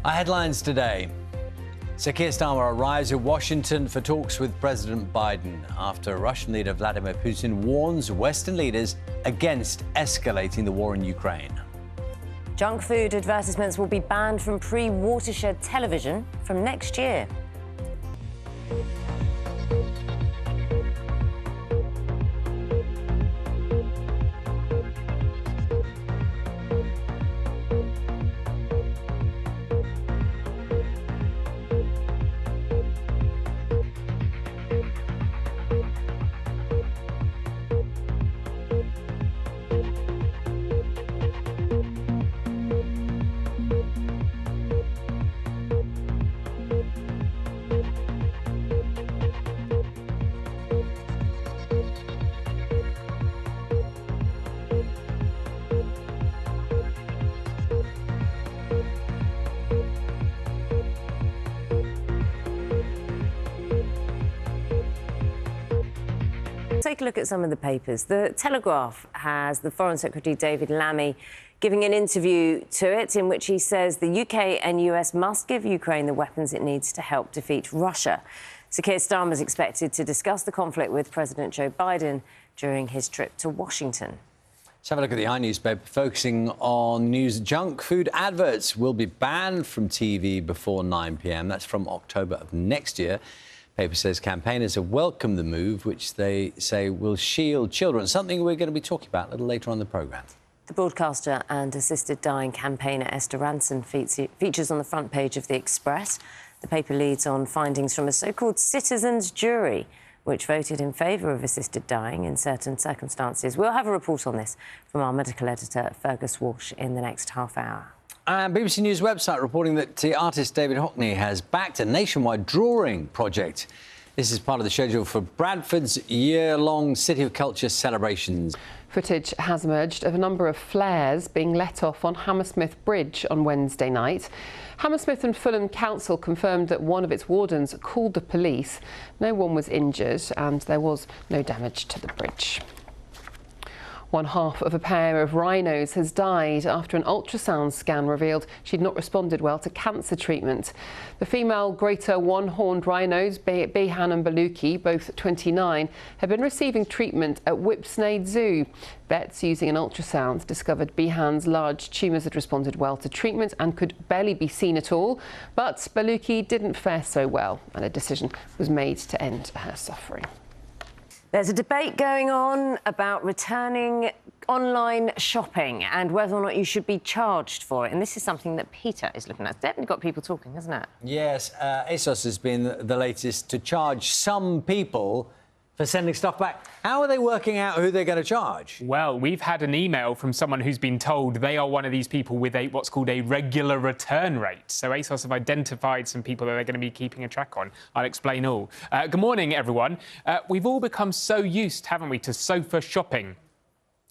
Our headlines today. Sir Keir Starmer arrives in Washington for talks with President Biden after Russian leader Vladimir Putin warns Western leaders against escalating the war in Ukraine. Junk food advertisements will be banned from pre-watershed television from next year. Take a look at some of the papers. The Telegraph has the Foreign Secretary David Lammy giving an interview to it in which he says the UK and US must give Ukraine the weapons it needs to help defeat Russia. Sir Keir Starmer is expected to discuss the conflict with President Joe Biden during his trip to Washington. Let's have a look at the i-newspaper, focusing on news. Junk food adverts will be banned from TV before 9 p.m. That's from October of next year. The paper says campaigners have welcomed the move, which they say will shield children, something we're going to be talking about a little later on in the programme. The broadcaster and assisted dying campaigner Esther Ranson features on the front page of The Express. The paper leads on findings from a so-called citizens' jury, which voted in favour of assisted dying in certain circumstances. We'll have a report on this from our medical editor, Fergus Walsh, in the next half hour. And BBC News website reporting that the artist David Hockney has backed a nationwide drawing project. This is part of the schedule for Bradford's year-long City of Culture celebrations. Footage has emerged of a number of flares being let off on Hammersmith Bridge on Wednesday night. Hammersmith and Fulham Council confirmed that one of its wardens called the police. No one was injured and there was no damage to the bridge. One half of a pair of rhinos has died after an ultrasound scan revealed she'd not responded well to cancer treatment. The female greater one-horned rhinos, Behan and Baluki, both 29, have been receiving treatment at Whipsnade Zoo. Vets using an ultrasound discovered Behan's large tumours had responded well to treatment and could barely be seen at all. But Baluki didn't fare so well, and a decision was made to end her suffering. There's a debate going on about returning online shopping and whether or not you should be charged for it. And this is something that Peter is looking at. It's definitely got people talking, hasn't it? Yes, ASOS has been the latest to charge some people for sending stuff back. How are they working out who they're going to charge? Well, we've had an email from someone who's been told they are one of these people with what's called a regular return rate. So ASOS have identified some people that they're going to be keeping a track on. I'll explain all. Good morning, everyone. We've all become so used, haven't we, to sofa shopping.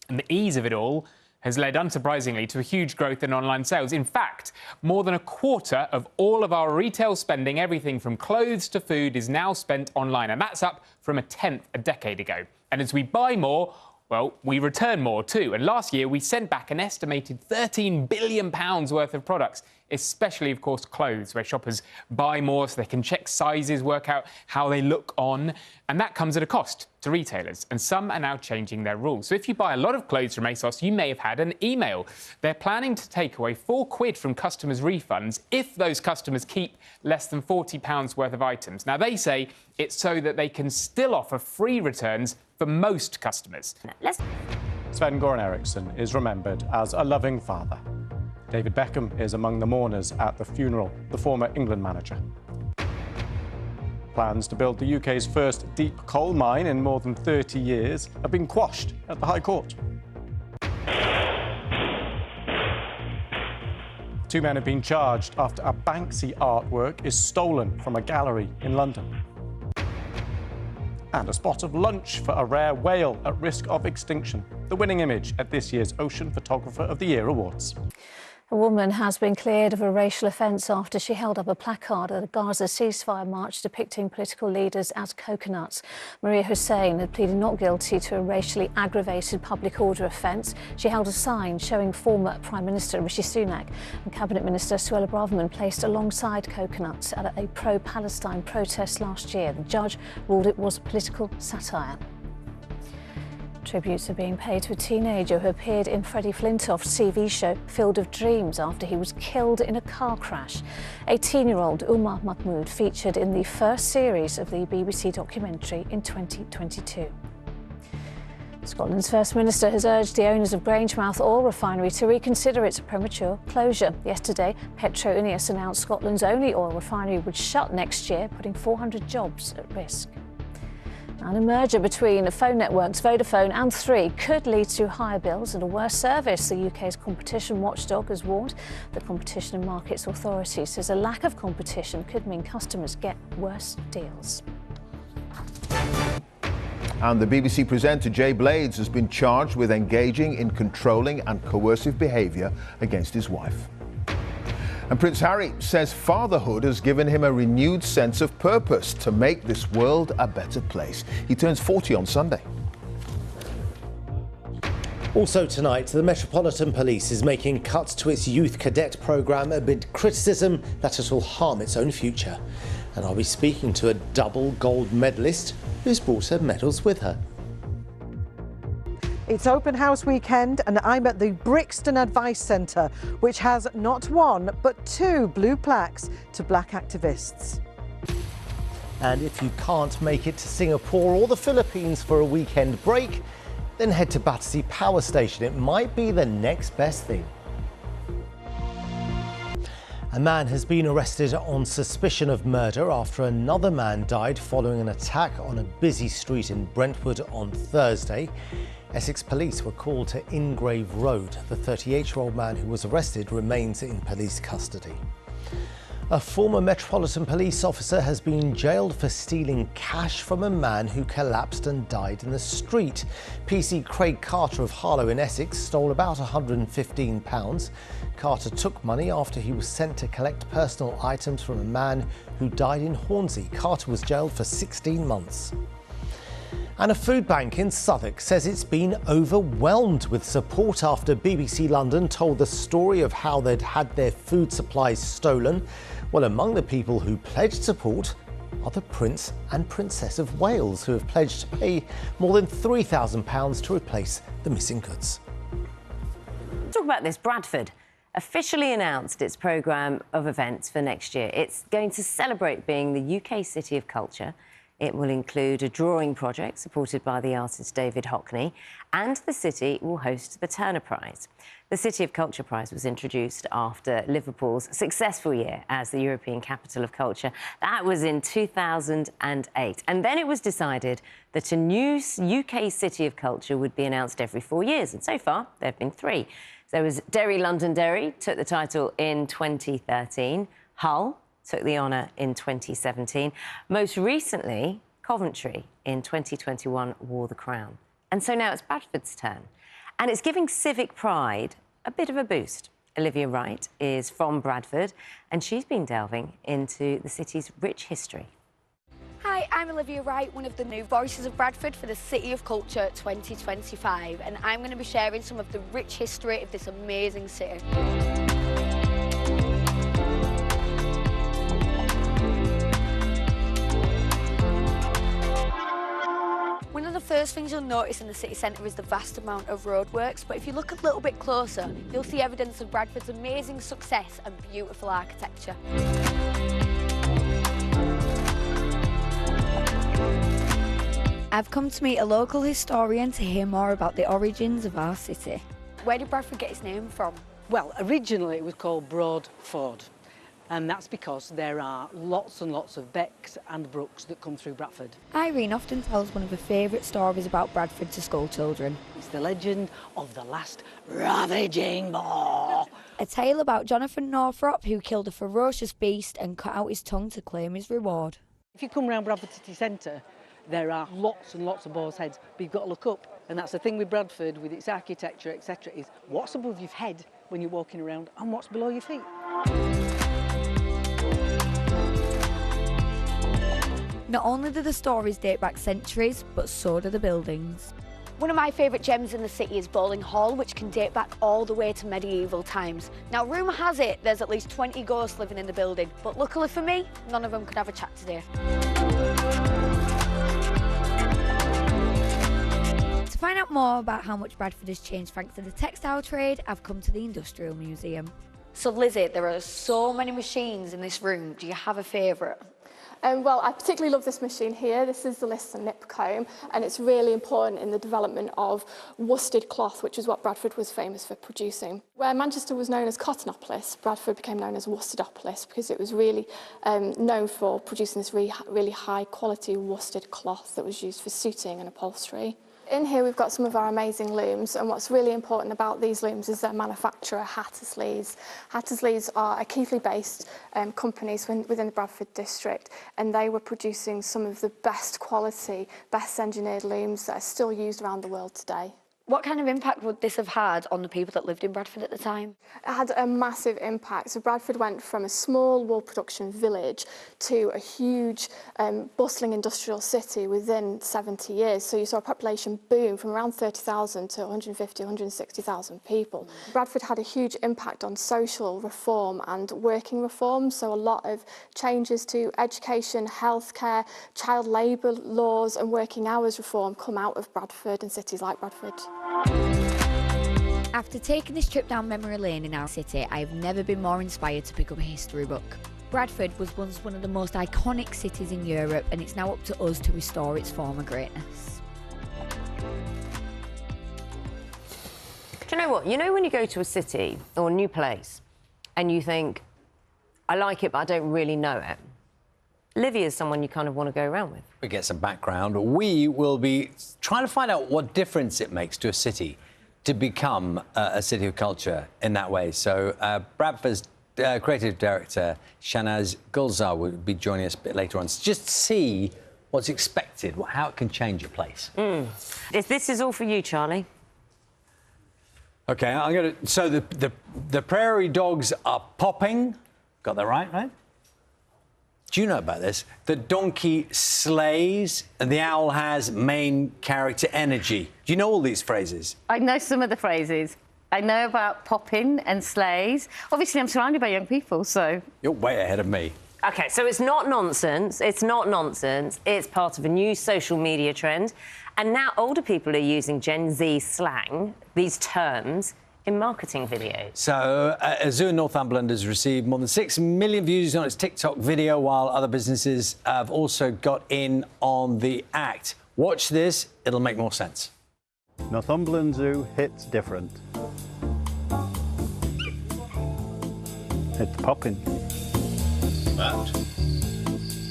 And the ease of it all has led, unsurprisingly, to a huge growth in online sales. In fact, more than a quarter of all of our retail spending, everything from clothes to food, is now spent online. And that's up from a tenth a decade ago. And as we buy more, well, we return more too. And last year, we sent back an estimated £13 billion worth of products, especially, of course, clothes, where shoppers buy more so they can check sizes, work out how they look on. And that comes at a cost to retailers. And some are now changing their rules. So if you buy a lot of clothes from ASOS, you may have had an email. They're planning to take away £4 from customers' refunds if those customers keep less than £40 worth of items. Now, they say it's so that they can still offer free returns for most customers. Sven-Goran Eriksson is remembered as a loving father. David Beckham is among the mourners at the funeral, the former England manager. Plans to build the UK's first deep coal mine in more than 30 years have been quashed at the High Court. Two men have been charged after a Banksy artwork is stolen from a gallery in London. And a spot of lunch for a rare whale at risk of extinction. The winning image at this year's Ocean Photographer of the Year Awards. A woman has been cleared of a racial offence after she held up a placard at a Gaza ceasefire march depicting political leaders as coconuts. Maria Hussein had pleaded not guilty to a racially aggravated public order offence. She held a sign showing former Prime Minister Rishi Sunak and Cabinet Minister Suella Braverman placed alongside coconuts at a pro-Palestine protest last year. The judge ruled it was political satire. Tributes are being paid to a teenager who appeared in Freddie Flintoff's TV show Field of Dreams after he was killed in a car crash. 18-year-old Umar Mahmood featured in the first series of the BBC documentary in 2022. Scotland's First Minister has urged the owners of Grangemouth oil refinery to reconsider its premature closure. Yesterday, Petro-Ineos announced Scotland's only oil refinery would shut next year, putting 400 jobs at risk. And a merger between phone networks Vodafone and Three could lead to higher bills and a worse service. The UK's competition watchdog has warned. The Competition and Markets Authority says a lack of competition could mean customers get worse deals. And the BBC presenter Jay Blades has been charged with engaging in controlling and coercive behaviour against his wife. And Prince Harry says fatherhood has given him a renewed sense of purpose to make this world a better place. He turns 40 on Sunday. Also tonight, the Metropolitan Police is making cuts to its youth cadet programme amid criticism that it will harm its own future. And I'll be speaking to a double gold medalist who's brought her medals with her. It's open house weekend and I'm at the Brixton Advice Centre, which has not one but 2 blue plaques to black activists. And if you can't make it to Singapore or the Philippines for a weekend break, then head to Battersea Power Station. It might be the next best thing. A man has been arrested on suspicion of murder after another man died following an attack on a busy street in Brentford on Thursday. Essex police were called to Ingrave Road. The 38-year-old man who was arrested remains in police custody. A former Metropolitan Police officer has been jailed for stealing cash from a man who collapsed and died in the street. PC Craig Carter of Harlow in Essex stole about £115. Carter took money after he was sent to collect personal items from a man who died in Hornsey. Carter was jailed for 16 months. And a food bank in Southwark says it's been overwhelmed with support after BBC London told the story of how they'd had their food supplies stolen. Well, among the people who pledged support are the Prince and Princess of Wales, who have pledged to pay more than £3,000 to replace the missing goods. Talk about this. Bradford officially announced its programme of events for next year. It's going to celebrate being the UK City of Culture. It will include a drawing project supported by the artist David Hockney, and the city will host the Turner Prize. The City of Culture Prize was introduced after Liverpool's successful year as the European Capital of Culture. That was in 2008. And then it was decided that a new UK City of Culture would be announced every 4 years. And so far, there have been 3. There was Derry, Londonderry, took the title in 2013. Hull took the honour in 2017. Most recently, Coventry in 2021 wore the crown. And so now it's Bradford's turn. And it's giving civic pride a bit of a boost. Olivia Wright is from Bradford, and she's been delving into the city's rich history. Hi, I'm Olivia Wright, one of the new voices of Bradford for the City of Culture 2025, and I'm going to be sharing some of the rich history of this amazing city. One of the first things you'll notice in the city centre is the vast amount of roadworks, but if you look a little bit closer, you'll see evidence of Bradford's amazing success and beautiful architecture. I've come to meet a local historian to hear more about the origins of our city. Where did Bradford get its name from? Well, originally it was called Broadford, and that's because there are lots and lots of becks and brooks that come through Bradford. Irene often tells one of her favourite stories about Bradford to school children. It's the legend of the last ravaging boar. A tale about Jonathan Northrop, who killed a ferocious beast and cut out his tongue to claim his reward. If you come round Bradford city centre, there are lots and lots of boar's heads, but you've got to look up. And that's the thing with Bradford, with its architecture, etc., is what's above your head when you're walking around and what's below your feet. Not only do the stories date back centuries, but so do the buildings. One of my favourite gems in the city is Bowling Hall, which can date back all the way to medieval times. Now, rumour has it there's at least 20 ghosts living in the building, but luckily for me, none of them could have a chat today. To find out more about how much Bradford has changed thanks to the textile trade, I've come to the Industrial Museum. So Lizzie, there are so many machines in this room. Do you have a favourite? Well, I particularly love this machine here. This is the Lister nip comb, and it's really important in the development of worsted cloth, which is what Bradford was famous for producing. Where Manchester was known as Cottonopolis, Bradford became known as Worcesterdopolis because it was really known for producing this really high quality worsted cloth that was used for suiting and upholstery. In here we've got some of our amazing looms, and what's really important about these looms is their manufacturer, Hattersleys. Hattersleys are a Keighley-based companies within the Bradford district, and they were producing some of the best quality, best engineered looms that are still used around the world today. What kind of impact would this have had on the people that lived in Bradford at the time? It had a massive impact. So Bradford went from a small wool production village to a huge bustling industrial city within 70 years. So you saw a population boom from around 30,000 to 150, 160,000 people. Bradford had a huge impact on social reform and working reform. So a lot of changes to education, healthcare, child labour laws and working hours reform come out of Bradford and cities like Bradford. After taking this trip down memory lane in our city, I have never been more inspired to pick up a history book. Bradford was once one of the most iconic cities in Europe, and it's now up to us to restore its former greatness. Do you know what? You know when you go to a city or a new place and you think, I like it, but I don't really know it? Livia is someone you kind of want to go around with. We get some background. We will be trying to find out what difference it makes to a city to become a city of culture in that way. So Bradford's creative director, Shanaz Gulzar, will be joining us a bit later on to just see what's expected, how it can change a place. This is all for you, Charlie. OK, I'm going to... So the prairie dogs are popping. Got that right? Do you know about this? The donkey slays and the owl has main character energy. Do you know all these phrases? I know some of the phrases. I know about popping and slays. Obviously, I'm surrounded by young people, so... You're way ahead of me. OK, so it's not nonsense. It's not nonsense. It's part of a new social media trend. And now older people are using Gen Z slang, these terms, in marketing videos. So, a zoo in Northumberland has received more than 6 million views on its TikTok video, while other businesses have also got in on the act. Watch this, it'll make more sense. Northumberland Zoo hits different. It's popping. Brat.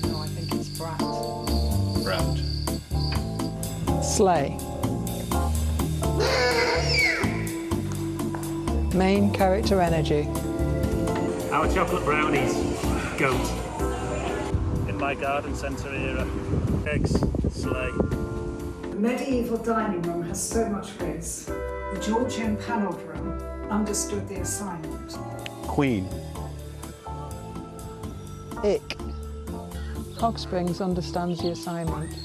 No, I think it's brat. Brat. Slay. Main character energy. Our chocolate brownies. Goat. In my garden centre era. Eggs. Slay. The medieval dining room has so much grace. The Georgian panelled room understood the assignment. Queen. Ick. Hog Springs understands the assignment.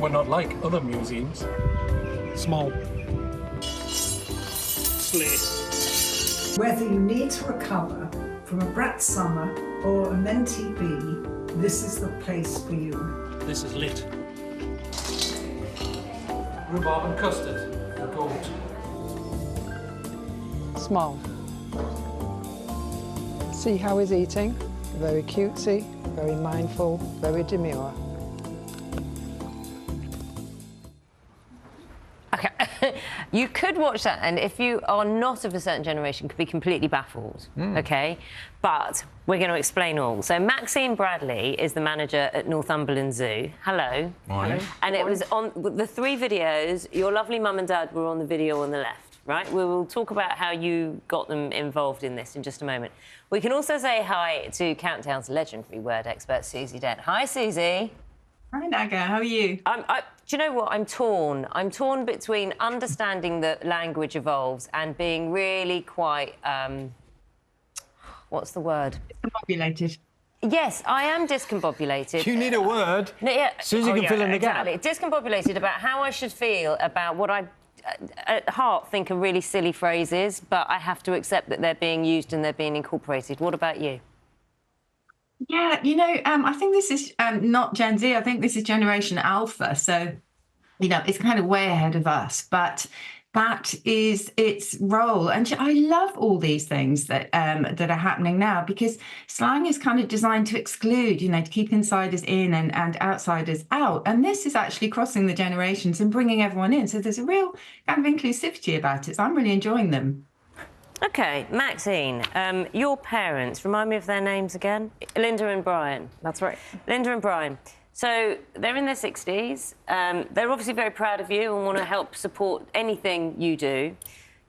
We're not like other museums. Small. Slate. Whether you need to recover from a brat summer or a mentee bee, this is the place for you. This is lit. Rhubarb and custard. Goat. Small. See how he's eating. Very cutesy, very mindful, very demure. You could watch that, and if you are not of a certain generation, could be completely baffled, OK? But we're going to explain all. So Maxine Bradley is the manager at Northumberland Zoo. Hello. Morning. And it was on the 3 videos. Your lovely mum and dad were on the video on the left, right? We will talk about how you got them involved in this in just a moment. We can also say hi to Countdown's legendary word expert, Susie Dent. Hi, Susie. Hi, Naga. How are you? Do you know what? I'm torn. I'm torn between understanding that language evolves and being really quite, what's the word? Discombobulated. Yes, I am discombobulated. You need a word. No, yeah. Susie can fill in the gap. Discombobulated about how I should feel about what I, at heart, think are really silly phrases, but I have to accept that they're being used and they're being incorporated. What about you? Yeah, I think this is not Gen Z. I think this is Generation Alpha. So, it's kind of way ahead of us. But that is its role. And I love all these things that are happening now, because slang is kind of designed to exclude, to keep insiders in and outsiders out. And this is actually crossing the generations and bringing everyone in. So there's a real kind of inclusivity about it. So I'm really enjoying them. OK, Maxine, your parents, remind me of their names again? Linda and Brian. That's right. Linda and Brian. So they're in their 60s. They're obviously very proud of you and want to help support anything you do.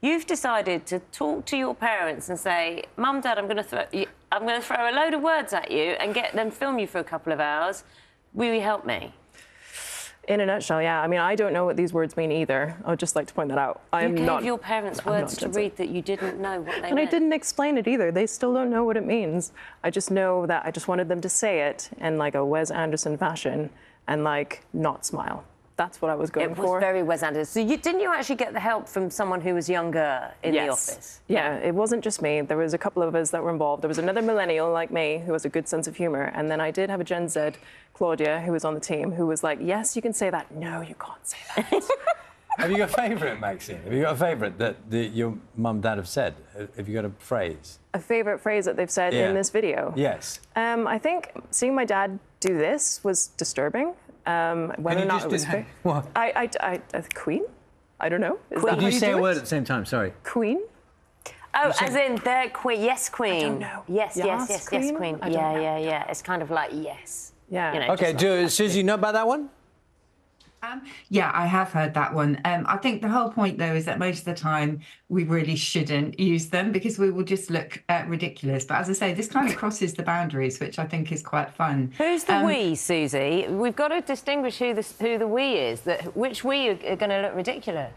You've decided to talk to your parents and say, Mum, Dad, I'm going to throw a load of words at you and get them film you for a couple of hours. Will you help me? In a nutshell, yeah. I mean, I don't know what these words mean either. I would just like to point that out. You gave your parents words to read that you didn't know what they meant. And I didn't explain it either. They still don't know what it means. I just know that I just wanted them to say it in like a Wes Anderson fashion and like not smile. That's what I was going for. It was very Wes Anderson. So didn't you actually get the help from someone who was younger in the office? Yeah, it wasn't just me. There was a couple of us that were involved. There was another millennial like me who has a good sense of humour. And then I did have a Gen Z, Claudia, who was on the team, who was like, yes, you can say that. No, you can't say that. Have you got a favourite, Maxine? Have you got a favourite that your mum, dad have said? Have you got a phrase? A favourite phrase that they've said in this video? Yes. I think seeing my dad do this was disturbing. Whether or not it was what? Queen? I don't know. Did you say a word at the same time? Sorry. Queen? Oh, as in their queen. Yes, Queen. I don't know. Yes, Queen. Yeah. It's kind of like yes. Yeah. OK, Susie, you know about that one? Yeah, I have heard that one. I think the whole point, though, is that most of the time we really shouldn't use them because we will just look ridiculous. But as I say, this kind of crosses the boundaries, which I think is quite fun. Who's the we, Susie? We've got to distinguish who the we is. Which we are going to look ridiculous?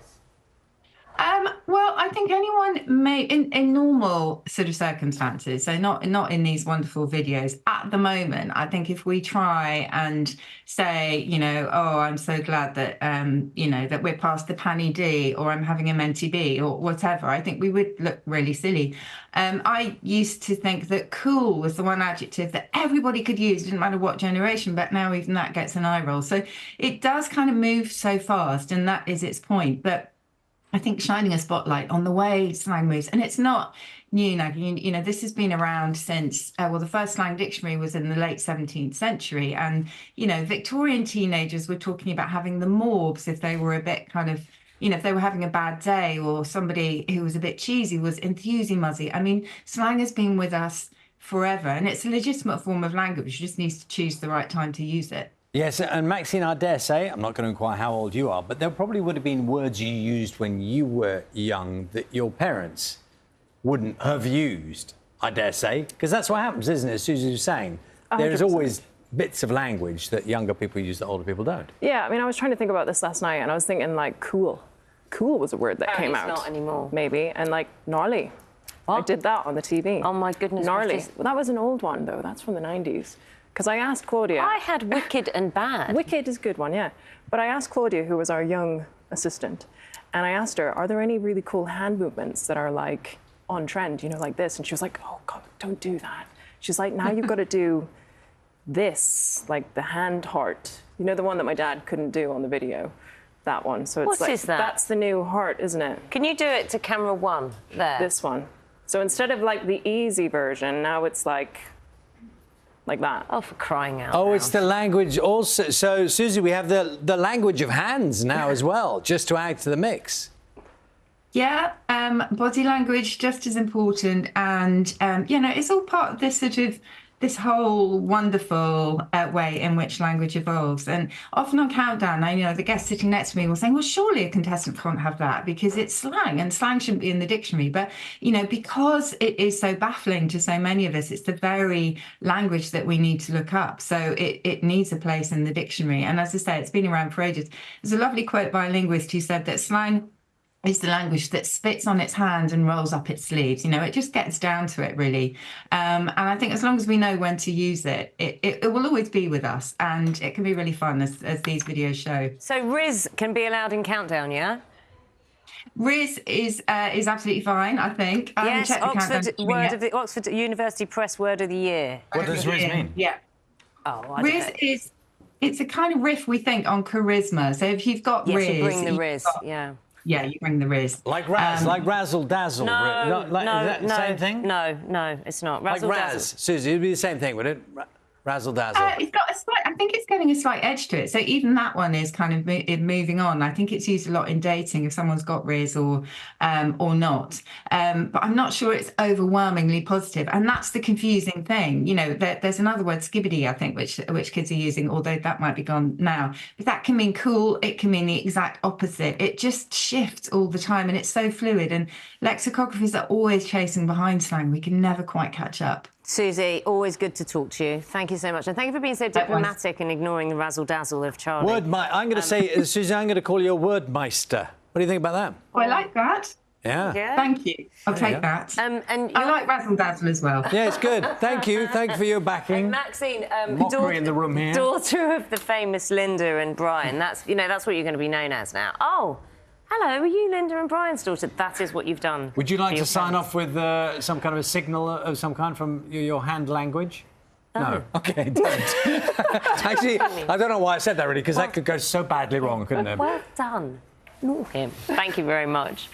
Well, I think anyone may, in normal sort of circumstances, so not in these wonderful videos, at the moment, I think if we try and say, oh, I'm so glad that, that we're past the Panny D, or I'm having a Menti B, or whatever, I think we would look really silly. I used to think that cool was the one adjective that everybody could use, didn't matter what generation, but now even that gets an eye roll. So it does kind of move so fast, and that is its point. But I think shining a spotlight on the way slang moves, and it's not new, Naggy. This has been around since, the first slang dictionary was in the late 17th century. And, Victorian teenagers were talking about having the morbs if they were a bit kind of, if they were having a bad day, or somebody who was a bit cheesy was enthusiasmuzzy. I mean, slang has been with us forever, and it's a legitimate form of language. You just need to choose the right time to use it. Yes, and Maxine, I dare say, I'm not going to inquire how old you are, but there probably would have been words you used when you were young that your parents wouldn't have used, I dare say, because that's what happens, isn't it, as Susie was saying? 100%. There's always bits of language that younger people use that older people don't. Yeah, I mean, I was trying to think about this last night, and I was thinking, like, cool. Cool was a word that came out. It's not anymore. Maybe, and, like, gnarly. What? I did that on the TV. Oh, my goodness. Gnarly. Well, that was an old one, though. That's from the 90s. Because I asked Claudia... I had wicked and bad. Wicked is a good one, yeah. But I asked Claudia, who was our young assistant, and I asked her, are there any really cool hand movements that are, like, on trend, like this? And she was like, oh, God, don't do that. She's like, now you've got to do this, like the hand heart. The one that my dad couldn't do on the video, that one. So it's what is that? That's the new heart, isn't it? Can you do it to camera one, there? This one. So instead of, like, the easy version, now it's, like that. Oh, for crying out loud. loud. It's the language also. So, Susie, we have the language of hands now as well, just to add to the mix. Yeah, body language, just as important. And, it's all part of this sort of this whole wonderful way in which language evolves. And often on Countdown, the guest sitting next to me was saying, well, surely a contestant can't have that because it's slang, and slang shouldn't be in the dictionary. But, because it is so baffling to so many of us, it's the very language that we need to look up. So it needs a place in the dictionary. And as I say, it's been around for ages. There's a lovely quote by a linguist who said that slang is the language that spits on its hand and rolls up its sleeves. It just gets down to it, really. And I think as long as we know when to use it, it will always be with us, and it can be really fun, as these videos show. So Riz can be allowed in Countdown, yeah? Riz is absolutely fine, I think. Yes, Oxford University Press Word of the Year. What does Riz mean? Yeah. Oh, Riz it's a kind of riff, we think, on charisma. So if you've got Riz... you bring the Riz, yeah. Yeah, you bring the Riz. Like razzle dazzle. No, is that the same thing? No, it's not. Razzle like dazzle. Raz, Susie, it'd be the same thing, would it? Razzle dazzle. It's got a slight. I think it's getting a slight edge to it. So even that one is kind of moving on. I think it's used a lot in dating if someone's got Riz or not. But I'm not sure it's overwhelmingly positive. And that's the confusing thing. There's another word, skibbity, I think, which kids are using, although that might be gone now. But that can mean cool. It can mean the exact opposite. It just shifts all the time, and it's so fluid. And lexicographers are always chasing behind slang. We can never quite catch up. Susie, always good to talk to you. Thank you so much. And thank you for being so diplomatic and ignoring the razzle-dazzle of Charlie. I'm going to say, Susie, I'm going to call you a wordmeister. What do you think about that? Oh, I like that. Yeah. Thank you. I'll take that. And I like razzle-dazzle as well. Yeah, it's good. Thank you. Thank you for your backing. And Maxine, mockery in the room here. Daughter of the famous Linda and Brian. That's what you're going to be known as now. Oh. Hello, are you Linda and Brian's daughter? That is what you've done. Would you like to sign off with some kind of a signal of some kind from your hand language? Oh. No. OK, don't. Actually, I don't know why I said that, really, because that could go so badly wrong, couldn't it? Well done. Not him. Thank you very much.